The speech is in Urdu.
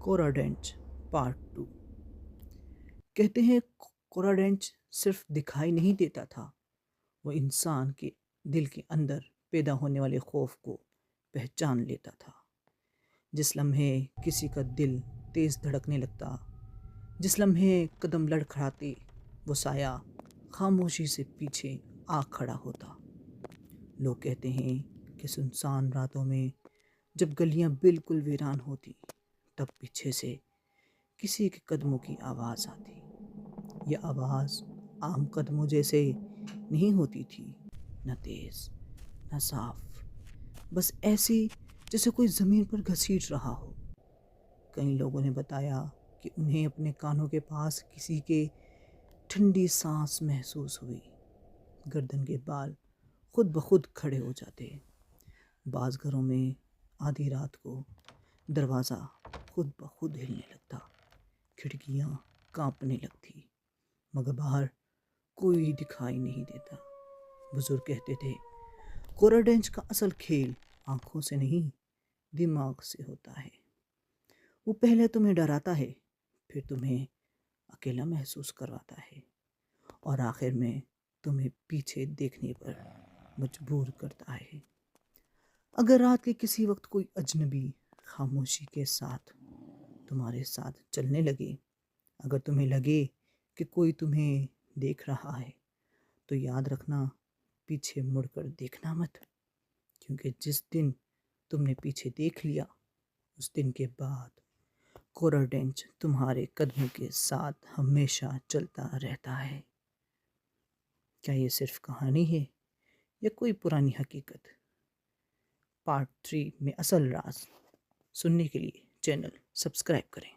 کوراڈینچ پارٹ 2۔ کہتے ہیں کوراڈینچ صرف دکھائی نہیں دیتا تھا، وہ انسان کے دل کے اندر پیدا ہونے والے خوف کو پہچان لیتا تھا۔ جس لمحے کسی کا دل تیز دھڑکنے لگتا، جس لمحے قدم لڑکھڑاتے، وہ سایہ خاموشی سے پیچھے آ کھڑا ہوتا۔ لوگ کہتے ہیں کہ سنسان راتوں میں جب گلیاں بالکل ویران ہوتی، تب پیچھے سے کسی کے قدموں کی آواز آتی۔ یہ آواز عام قدموں جیسے نہیں ہوتی تھی، نہ تیز نہ صاف، بس ایسی جیسے کوئی زمین پر گھسیٹ رہا ہو۔ کئی لوگوں نے بتایا کہ انہیں اپنے کانوں کے پاس کسی کے ٹھنڈی سانس محسوس ہوئی، گردن کے بال خود بخود کھڑے ہو جاتے۔ بعض گھروں میں آدھی رات کو دروازہ خود بخود ہلنے لگتا، کھڑکیاں کانپنے لگتی، مگر باہر کوئی دکھائی نہیں دیتا۔ بزرگ کہتے تھے کوراڈینچ کا اصل کھیل آنکھوں سے نہیں، دماغ سے ہوتا ہے۔ وہ پہلے تمہیں ڈراتا ہے، پھر تمہیں اکیلا محسوس کرواتا ہے، اور آخر میں تمہیں پیچھے دیکھنے پر مجبور کرتا ہے۔ اگر رات کے کسی وقت کوئی اجنبی خاموشی کے ساتھ تمہارے ساتھ چلنے لگے، اگر تمہیں لگے کہ کوئی تمہیں دیکھ رہا ہے، تو یاد رکھنا، پیچھے مڑ کر دیکھنا مت، کیونکہ جس دن تم نے پیچھے دیکھ لیا، اس دن کے بعد کوراڈینچ تمہارے قدموں کے ساتھ ہمیشہ چلتا رہتا ہے۔ کیا یہ صرف کہانی ہے یا کوئی پرانی حقیقت؟ پارٹ 3 میں اصل راز سننے کے لیے چینل سبسکرائب کریں۔